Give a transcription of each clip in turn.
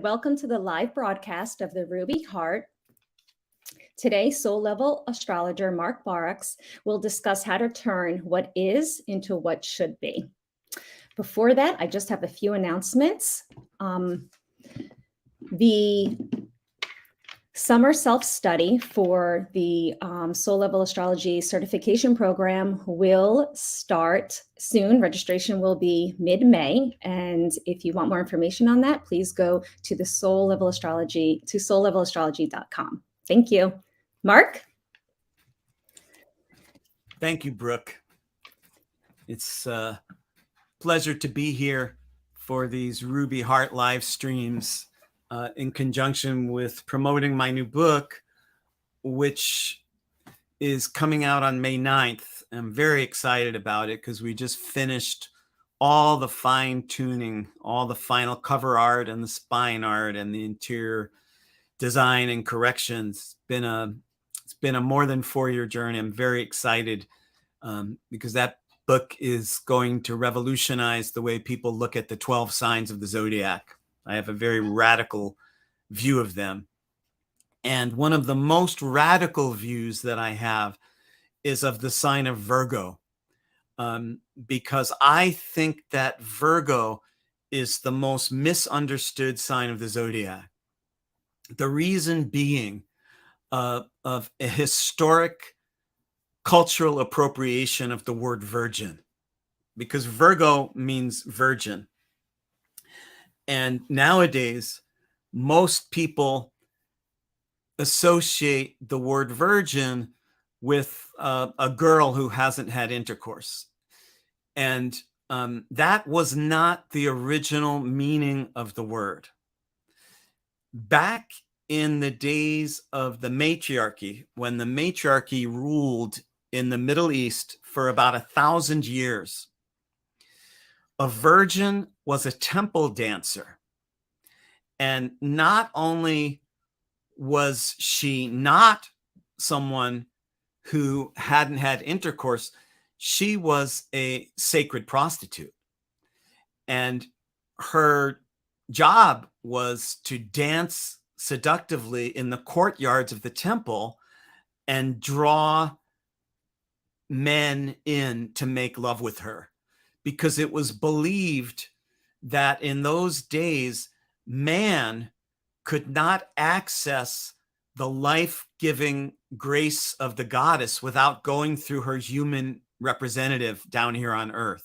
and welcome to the live broadcast of the Ruby Heart. Today, Soul Level Astrologer Mark Borax will discuss how to turn what is into what should be. Before that, I just have a few announcements. The summer self-study for the Soul Level Astrology certification program will start soon. Registration will be mid-May. And if you want more information on that, please go to the Soul Level Astrology, to soullevelastrology.com. Thank you. Mark? Thank you, Brooke. It's a pleasure to be here for these Ruby Heart live streams in conjunction with promoting my new book, which is coming out on May 9th. I'm very excited about it because we just finished all the fine tuning, all the final cover art and the spine art and the interior design and corrections. It's been a more than 4-year journey. I'm very excited because that book is going to revolutionize the way people look at the 12 signs of the zodiac. I have a very radical view of them. And one of the most radical views that I have is of the sign of Virgo, because I think that Virgo is the most misunderstood sign of the zodiac. The reason being of a historic cultural appropriation of the word virgin, because Virgo means virgin. And nowadays, most people associate the word virgin with a girl who hasn't had intercourse. And that was not the original meaning of the word. Back in the days of the matriarchy, when the matriarchy ruled in the Middle East for about 1,000 years, a virgin was a temple dancer. And not only was she not someone who hadn't had intercourse, she was a sacred prostitute. And her job was to dance seductively in the courtyards of the temple and draw men in to make love with her, because it was believed that in those days, man could not access the life-giving grace of the goddess without going through her human representative down here on earth.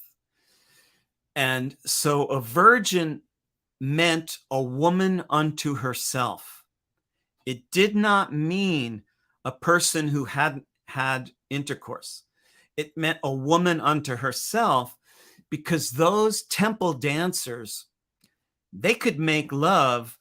And so a virgin meant a woman unto herself. It did not mean a person who hadn't had intercourse. It meant a woman unto herself, because those temple dancers, they could make love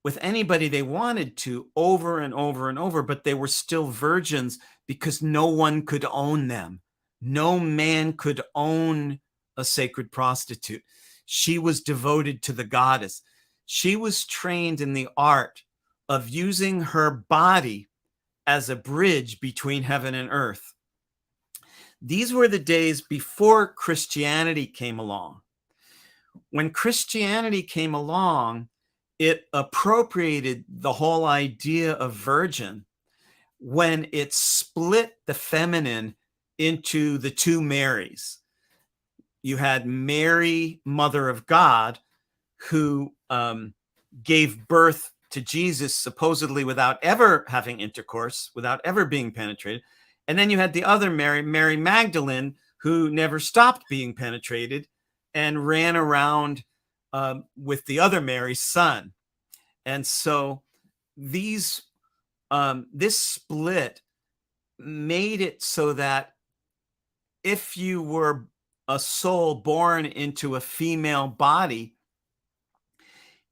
with anybody they wanted to over and over and over, but they were still virgins because no one could own them. No man could own a sacred prostitute. She was devoted to the goddess. She was trained in the art of using her body as a bridge between heaven and earth. These were the days before Christianity came along. When Christianity came along, it appropriated the whole idea of virgin when it split the feminine into the two Marys. You had Mary, Mother of God, who gave birth to Jesus supposedly without ever having intercourse, without ever being penetrated. And then you had the other Mary, Mary Magdalene, who never stopped being penetrated and ran around with the other Mary's son. And so this split made it so that if you were a soul born into a female body,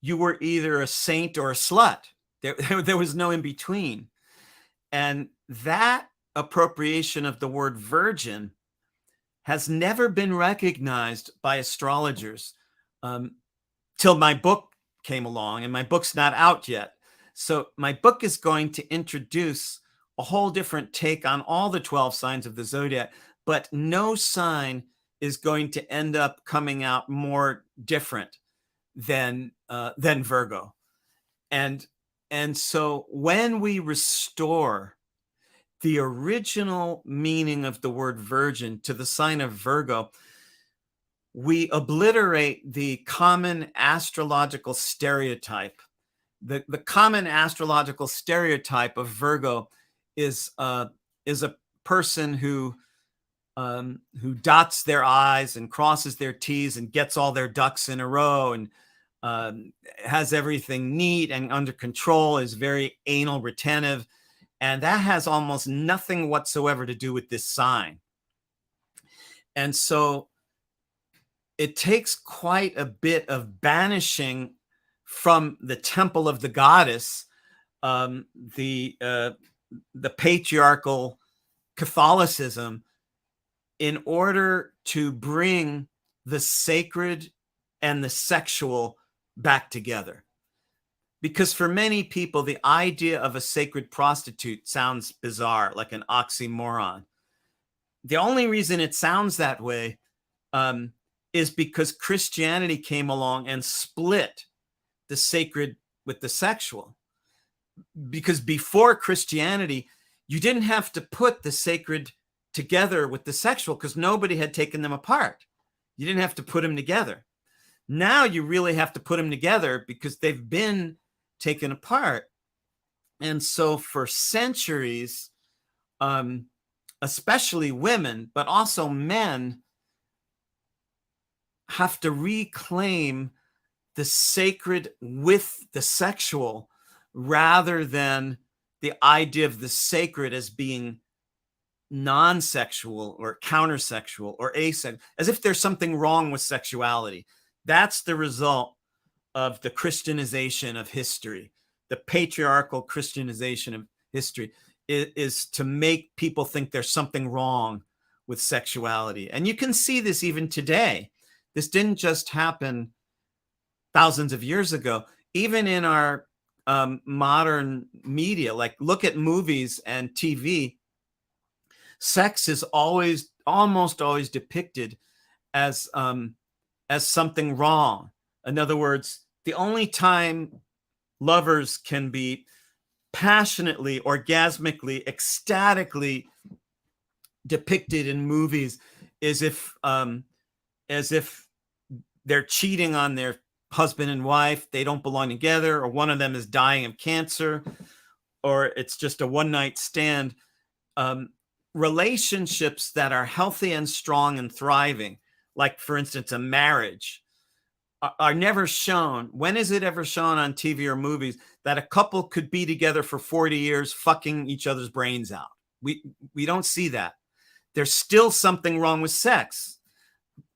you were either a saint or a slut. There was no in between. And that appropriation of the word virgin has never been recognized by astrologers till my book came along, and my book's not out yet. So my book is going to introduce a whole different take on all the 12 signs of the zodiac, but no sign is going to end up coming out more different than Virgo. And so when we restore the original meaning of the word virgin to the sign of Virgo, we obliterate the common astrological stereotype. The common astrological stereotype of Virgo is a person who dots their I's and crosses their T's and gets all their ducks in a row, and has everything neat and under control, is very anal retentive. And that has almost nothing whatsoever to do with this sign. And so it takes quite a bit of banishing from the temple of the goddess, the patriarchal Catholicism, in order to bring the sacred and the sexual back together. Because for many people, the idea of a sacred prostitute sounds bizarre, like an oxymoron. The only reason it sounds that way is because Christianity came along and split the sacred with the sexual. Because before Christianity, you didn't have to put the sacred together with the sexual because nobody had taken them apart. You didn't have to put them together. Now you really have to put them together because they've been taken apart. And so for centuries, especially women, but also men, have to reclaim the sacred with the sexual, rather than the idea of the sacred as being non-sexual or countersexual or asexual, as if there's something wrong with sexuality. That's the result of the Christianization of history. The patriarchal Christianization of history is to make people think there's something wrong with sexuality. And you can see this even today. This didn't just happen thousands of years ago. Even in our modern media, like look at movies and TV, sex is almost always depicted as something wrong. In other words, the only time lovers can be passionately, orgasmically, ecstatically depicted in movies is as if they're cheating on their husband and wife, they don't belong together, or one of them is dying of cancer, or it's just a one-night stand. Relationships that are healthy and strong and thriving, like for instance a marriage, are never shown. When is it ever shown on TV or movies that a couple could be together for 40 years fucking each other's brains out? We don't see that. There's still something wrong with sex,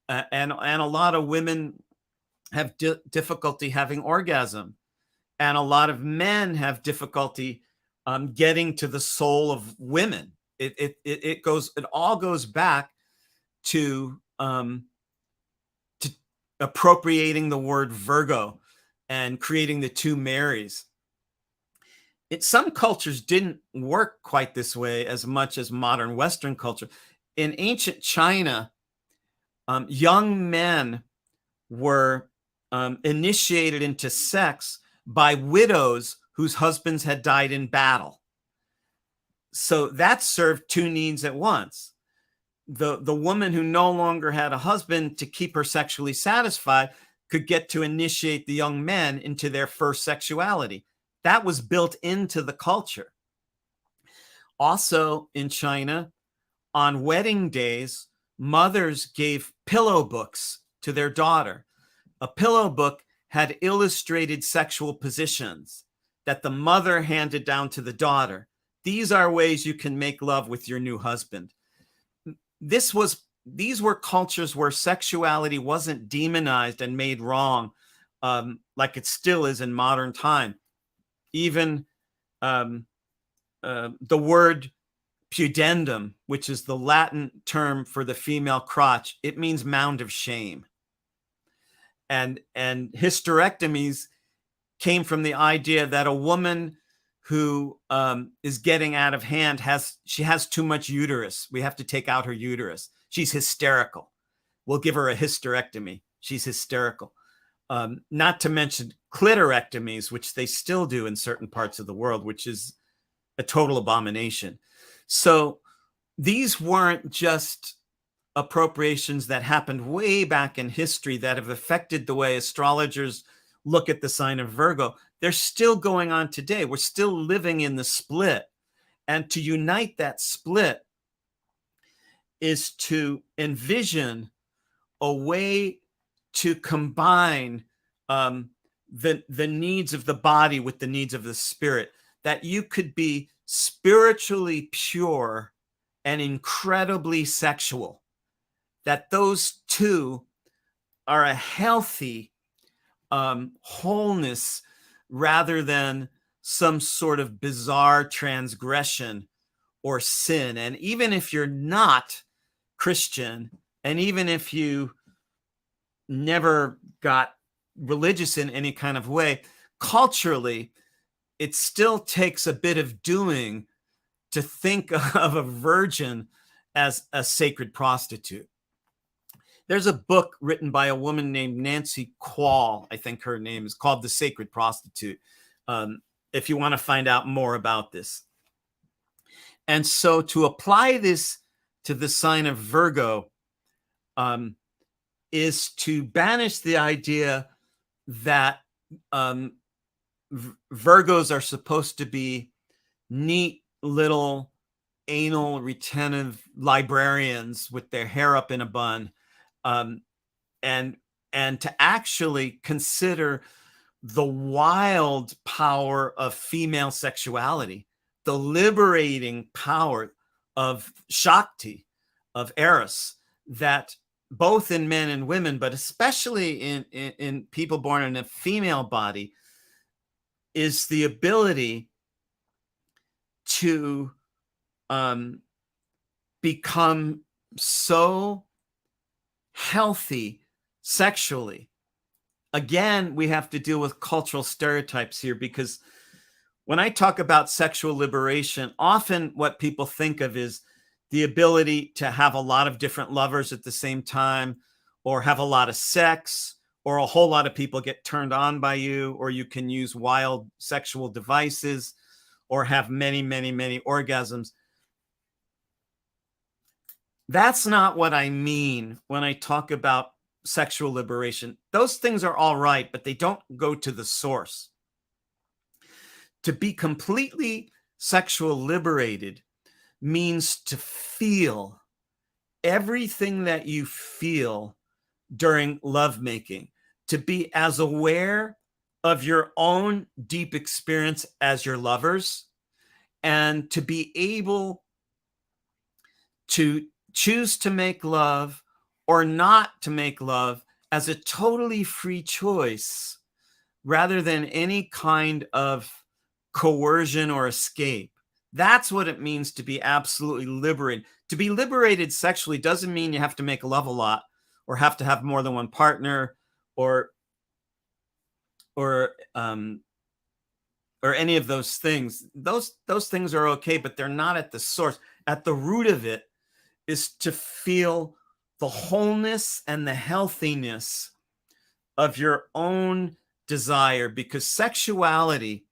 and a lot of women have difficulty having orgasm, and a lot of men have difficulty getting to the soul of women. It all goes back to appropriating the word Virgo and creating the two Marys. Some cultures didn't work quite this way as much as modern Western culture. In ancient China, young men were initiated into sex by widows whose husbands had died in battle. So that served two needs at once. The woman who no longer had a husband to keep her sexually satisfied could get to initiate the young men into their first sexuality. That was built into the culture. Also in China, on wedding days, mothers gave pillow books to their daughter. A pillow book had illustrated sexual positions that the mother handed down to the daughter. These are ways you can make love with your new husband. These were cultures where sexuality wasn't demonized and made wrong, like it still is in modern time. Even the word pudendum, which is the Latin term for the female crotch, it means mound of shame. And hysterectomies came from the idea that a woman who is getting out of hand has too much uterus. We have to take out her uterus. She's hysterical. We'll give her a hysterectomy. She's hysterical. not to mention clitorectomies, which they still do in certain parts of the world, which is a total abomination. So these weren't just appropriations that happened way back in history that have affected the way astrologers look at the sign of Virgo. They're still going on today. We're still living in the split. And to unite that split is to envision a way to combine the needs of the body with the needs of the spirit, that you could be spiritually pure and incredibly sexual, that those two are a healthy wholeness rather than some sort of bizarre transgression or sin. And even if you're not Christian, and even if you never got religious in any kind of way, culturally, it still takes a bit of doing to think of a virgin as a sacred prostitute. There's a book written by a woman named Nancy Quall, I think her name is, called The Sacred Prostitute, if you want to find out more about this. And so to apply this to the sign of Virgo is to banish the idea that Virgos are supposed to be neat little anal retentive librarians with their hair up in a bun, and to actually consider the wild power of female sexuality, the liberating power of Shakti, of Eros, that both in men and women, but especially in people born in a female body, is the ability to become so healthy sexually. Again, we have to deal with cultural stereotypes here, because when I talk about sexual liberation, often what people think of is the ability to have a lot of different lovers at the same time, or have a lot of sex, or a whole lot of people get turned on by you, or you can use wild sexual devices, or have many, many, many orgasms. That's not what I mean when I talk about sexual liberation. Those things are all right, but they don't go to the source. To be completely sexual liberated means to feel everything that you feel during lovemaking, to be as aware of your own deep experience as your lovers, and to be able to choose to make love or not to make love as a totally free choice, rather than any kind of coercion or escape. That's what it means to be absolutely liberated. To be liberated sexually doesn't mean you have to make love a lot, or have to have more than one partner, or any of those things. Those things are okay, but they're not at the source. At the root of it is to feel the wholeness and the healthiness of your own desire, because sexuality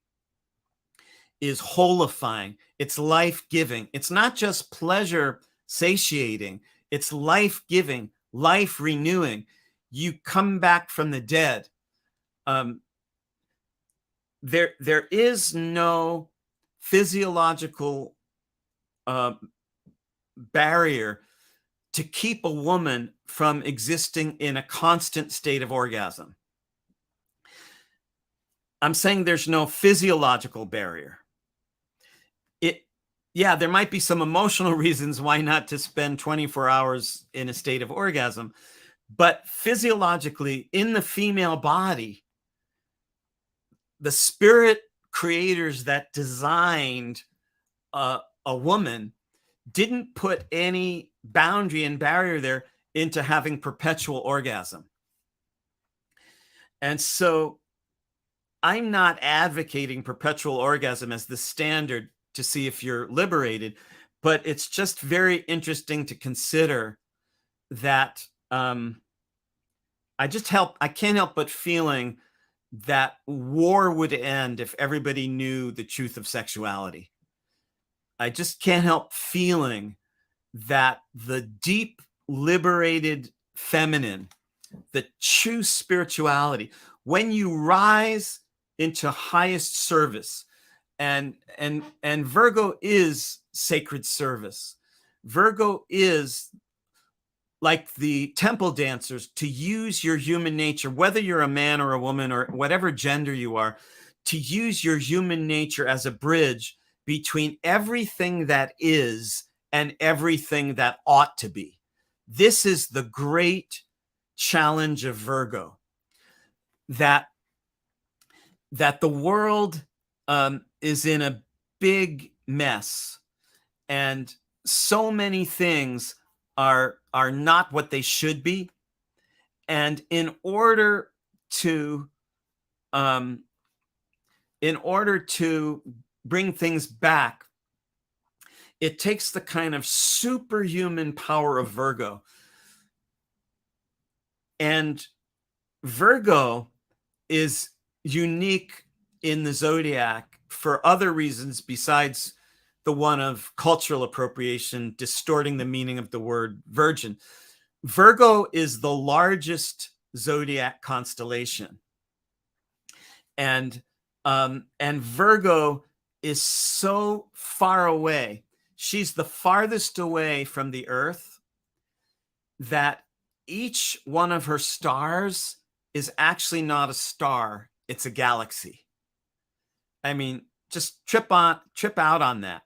is holifying. It's life-giving. It's not just pleasure satiating. It's life-giving, life-renewing. You come back from the dead. There is no physiological barrier to keep a woman from existing in a constant state of orgasm. I'm saying there's no physiological barrier. Yeah, there might be some emotional reasons why not to spend 24 hours in a state of orgasm, but physiologically, in the female body, the spirit creators that designed a woman didn't put any boundary and barrier there into having perpetual orgasm. And so I'm not advocating perpetual orgasm as the standard to see if you're liberated, but it's just very interesting to consider that I can't help but feeling that war would end if everybody knew the truth of sexuality. I just can't help feeling that the deep, liberated feminine, the true spirituality, when you rise into highest service, and Virgo is sacred service. Virgo is like the temple dancers, to use your human nature, whether you're a man or a woman or whatever gender you are, to use your human nature as a bridge between everything that is and everything that ought to be. This is the great challenge of Virgo, that the world is in a big mess, and so many things are not what they should be. And in order to bring things back, it takes the kind of superhuman power of Virgo. And Virgo is unique in the zodiac for other reasons besides the one of cultural appropriation, distorting the meaning of the word virgin. Virgo is the largest zodiac constellation. And Virgo is so far away. She's the farthest away from the earth that each one of her stars is actually not a star, it's a galaxy. I mean, just trip out on that.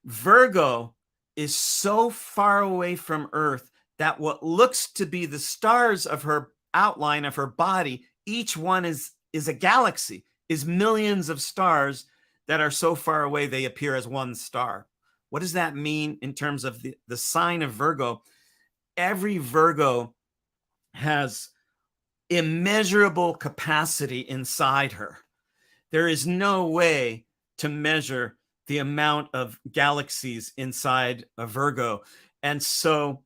Virgo is so far away from Earth that what looks to be the stars of her outline of her body, each one is a galaxy, is millions of stars that are so far away they appear as one star. What does that mean in terms of the sign of Virgo? Every Virgo has immeasurable capacity inside her. There is no way to measure the amount of galaxies inside a Virgo. And so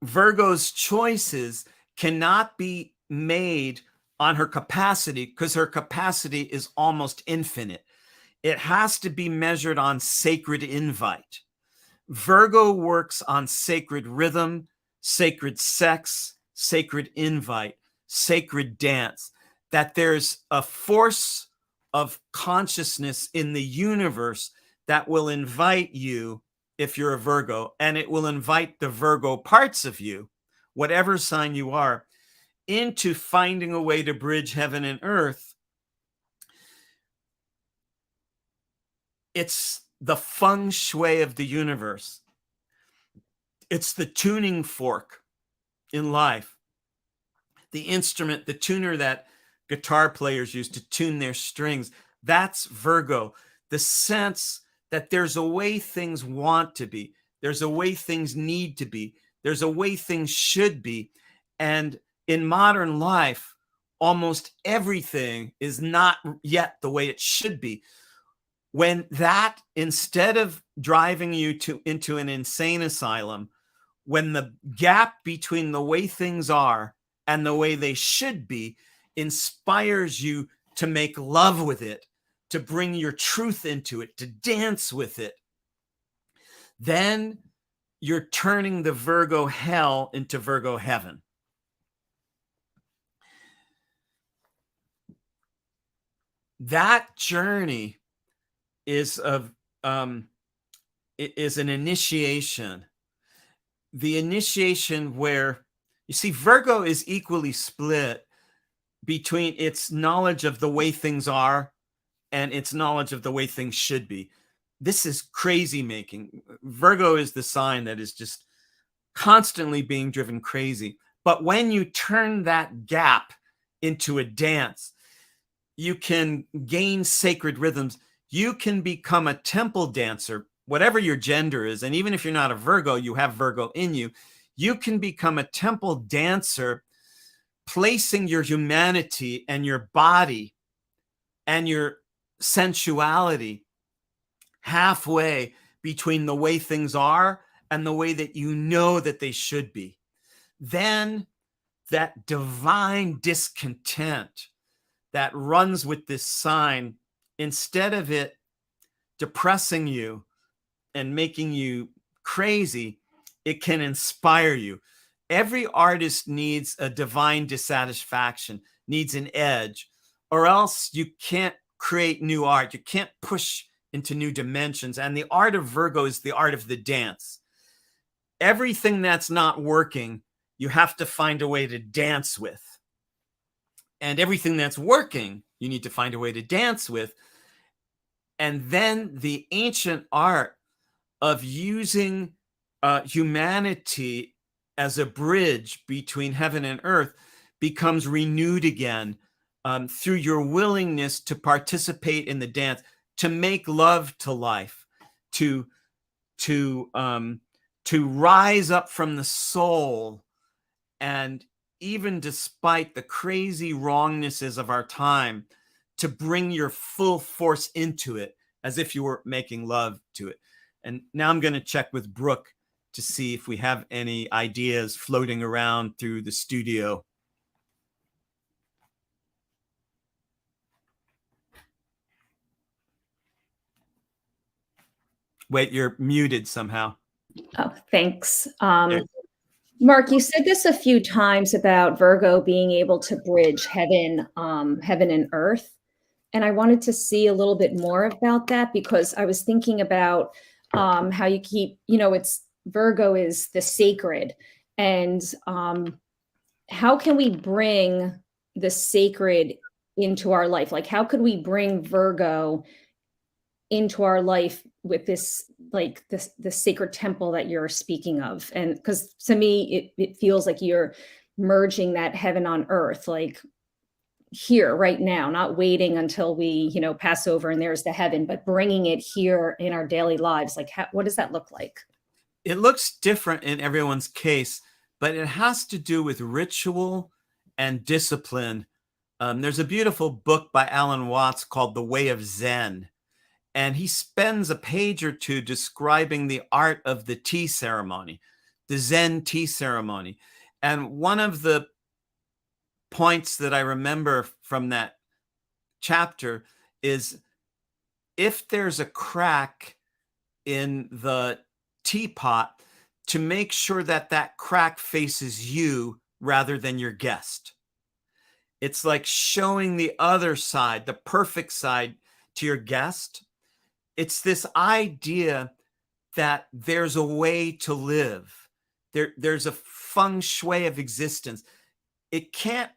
Virgo's choices cannot be made on her capacity, because her capacity is almost infinite. It has to be measured on sacred invite. Virgo works on sacred rhythm, sacred sex, sacred invite, sacred dance, that there's a force of consciousness in the universe that will invite you, if you're a Virgo, and it will invite the Virgo parts of you, whatever sign you are, into finding a way to bridge heaven and earth. It's the feng shui of the universe. It's the tuning fork in life, the instrument, the tuner that guitar players use to tune their strings. That's Virgo. The sense that there's a way things want to be, there's a way things need to be, there's a way things should be. And in modern life, almost everything is not yet the way it should be. When that, instead of driving you into an insane asylum, when the gap between the way things are and the way they should be inspires you to make love with it, to bring your truth into it, to dance with it, then you're turning the Virgo hell into Virgo heaven. That journey is an initiation. The initiation where, you see, Virgo is equally split between its knowledge of the way things are and its knowledge of the way things should be. This is crazy making. Virgo is the sign that is just constantly being driven crazy. But when you turn that gap into a dance, you can gain sacred rhythms. You can become a temple dancer, whatever your gender is. And even if you're not a Virgo, you have Virgo in you. You can become a temple dancer, placing your humanity and your body and your sensuality halfway between the way things are and the way that you know that they should be. then that divine discontent that runs with this sign, instead of it depressing you and making you crazy, it can inspire you. Every artist needs a divine dissatisfaction, needs an edge, or else you can't create new art. You can't push into new dimensions. And the art of Virgo is the art of the dance. Everything that's not working, you have to find a way to dance with. And everything that's working, you need to find a way to dance with. And then the ancient art of using humanity as a bridge between heaven and earth becomes renewed again through your willingness to participate in the dance, to make love to life, to rise up from the soul. And even despite the crazy wrongnesses of our time, to bring your full force into it as if you were making love to it. And now I'm going to check with Brooke to see if we have any ideas floating around through the studio. Wait, you're muted somehow. Oh, thanks. Mark, you said this a few times about Virgo being able to bridge heaven and earth. And I wanted to see a little bit more about that, because I was thinking about how you keep, it's Virgo is the sacred. And how can we bring the sacred into our life? Like, how could we bring Virgo into our life with this, like the sacred temple that you're speaking of? And because to me, it feels like you're merging that heaven on earth, like here right now, not waiting until we, pass over and there's the heaven, but bringing it here in our daily lives. Like, what does that look like? It looks different in everyone's case, but it has to do with ritual and discipline. There's a beautiful book by Alan Watts called The Way of Zen. And he spends a page or two describing the art of the tea ceremony, the Zen tea ceremony. And one of the points that I remember from that chapter is, if there's a crack in the teapot, to make sure that that crack faces you rather than your guest. It's like showing the other side, the perfect side, to your guest. It's this idea that there's a way to live. There's a feng shui of existence. It can't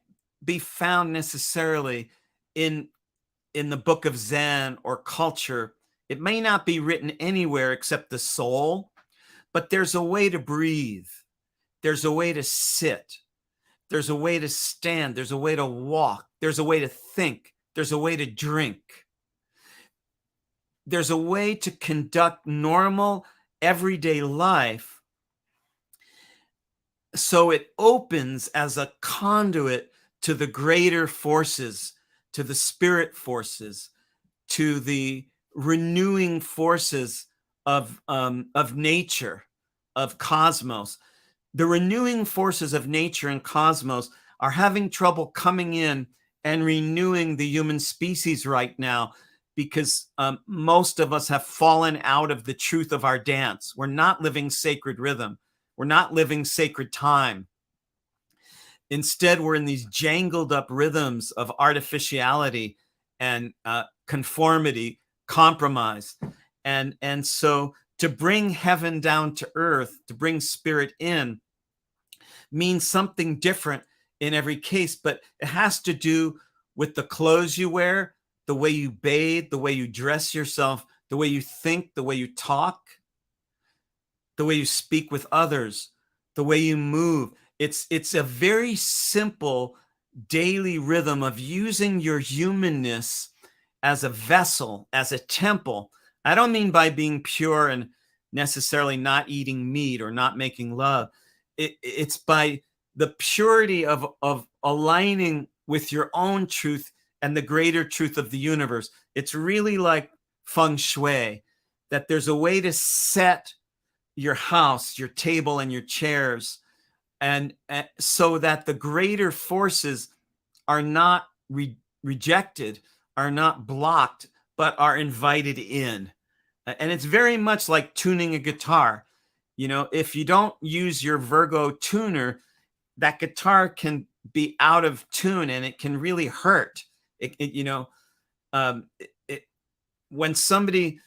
be found necessarily in the book of Zen or culture. It may not be written anywhere except the soul, but there's a way to breathe. There's a way to sit. There's a way to stand. There's a way to walk. There's a way to think. There's a way to drink. There's a way to conduct normal, everyday life. So it opens as a conduit to the greater forces, to the spirit forces, to the renewing forces of nature, of cosmos. The renewing forces of nature and cosmos are having trouble coming in and renewing the human species right now, because most of us have fallen out of the truth of our dance. We're not living sacred rhythm. We're not living sacred time. Instead, we're in these jangled up rhythms of artificiality and conformity, compromise. And so to bring heaven down to earth, to bring spirit in, means something different in every case, but it has to do with the clothes you wear, the way you bathe, the way you dress yourself, the way you think, the way you talk, the way you speak with others, the way you move. It's a very simple daily rhythm of using your humanness as a vessel, as a temple. I don't mean by being pure and necessarily not eating meat or not making love. It's by the purity of aligning with your own truth and the greater truth of the universe. It's really like feng shui, that there's a way to set your house, your table, and your chairs and so that the greater forces are not rejected, are not blocked, but are invited in. And it's very much like tuning a guitar. You know, if you don't use your Virgo tuner, that guitar can be out of tune and it can really hurt. When somebody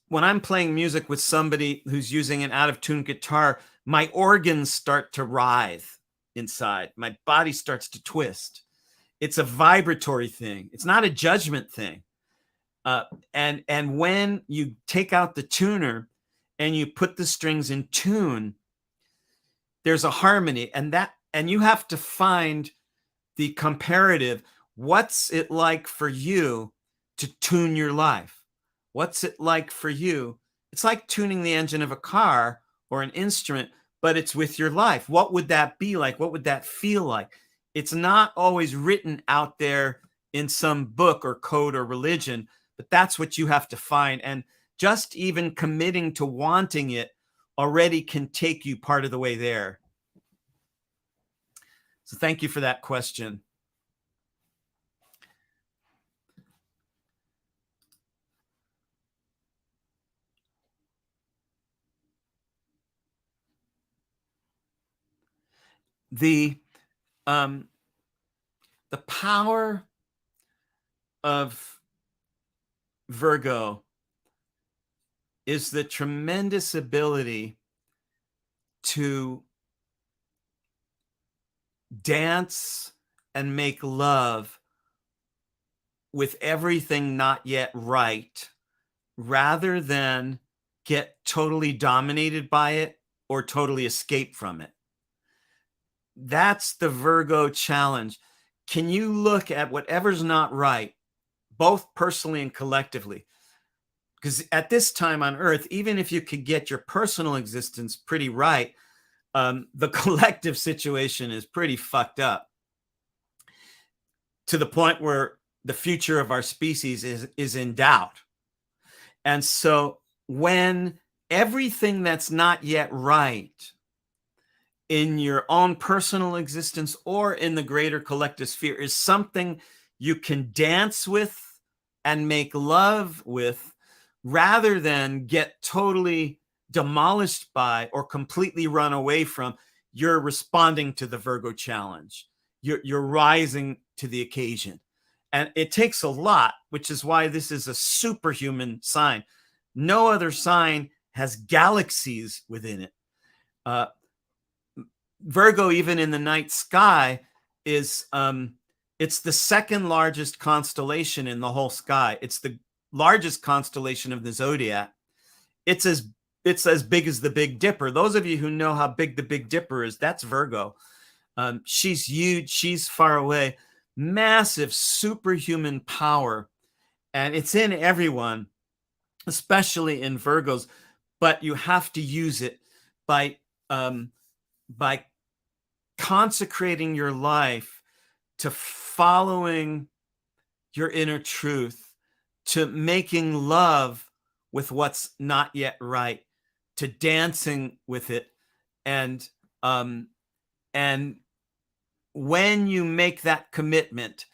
when I'm playing music with somebody who's using an out of tune guitar, my organs start to writhe inside. My body starts to twist. It's a vibratory thing. It's not a judgment thing. And when you take out the tuner and you put the strings in tune, there's a harmony, and you have to find the comparative. What's it like for you to tune your life? What's it like for you? It's like tuning the engine of a car or an instrument, but it's with your life. What would that be like? What would that feel like? It's not always written out there in some book or code or religion, but that's what you have to find. And just even committing to wanting it already can take you part of the way there. So thank you for that question. The power of Virgo is the tremendous ability to dance and make love with everything not yet right, rather than get totally dominated by it or totally escape from it. That's the Virgo challenge. Can you look at whatever's not right, both personally and collectively? Because at this time on Earth, even if you could get your personal existence pretty right, the collective situation is pretty fucked up, to the point where the future of our species is in doubt. And so when everything that's not yet right in your own personal existence or in the greater collective sphere is something you can dance with and make love with, rather than get totally demolished by or completely run away from, you're responding to the Virgo challenge. You're rising to the occasion. And it takes a lot, which is why this is a superhuman sign. No other sign has galaxies within it. Virgo, even in the night sky, is it's the second largest constellation in the whole sky. It's the largest constellation of the zodiac. It's as big as the Big Dipper. Those of you who know how big the Big Dipper is, that's Virgo. She's huge. She's far away. Massive superhuman power. And it's in everyone, especially in Virgos. But you have to use it by consecrating your life to following your inner truth, to making love with what's not yet right, to dancing with it. And when you make that commitment,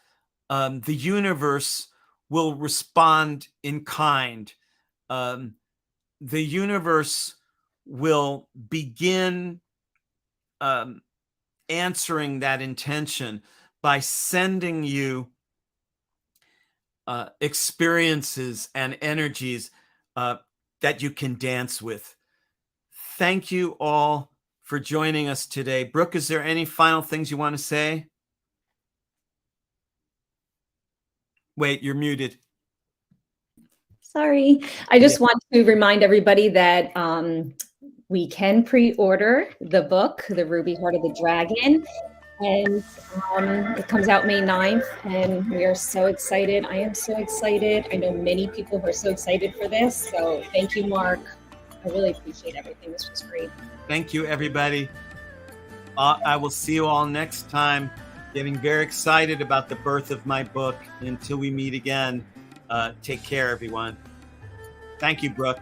the universe will respond in kind. The universe will begin answering that intention by sending you experiences and energies that you can dance with. Thank you all for joining us today. Brooke, is there any final things you want to say? Wait, you're muted. Sorry. I just want to remind everybody that we can pre-order the book, The Ruby Heart of the Dragon, and it comes out May 9th, and we are so excited. I am so excited. I know many people who are so excited for this, so thank you, Mark. I really appreciate everything. This was great. Thank you, everybody. I will see you all next time. Getting very excited about the birth of my book. Until we meet again, take care, everyone. Thank you, Brooke.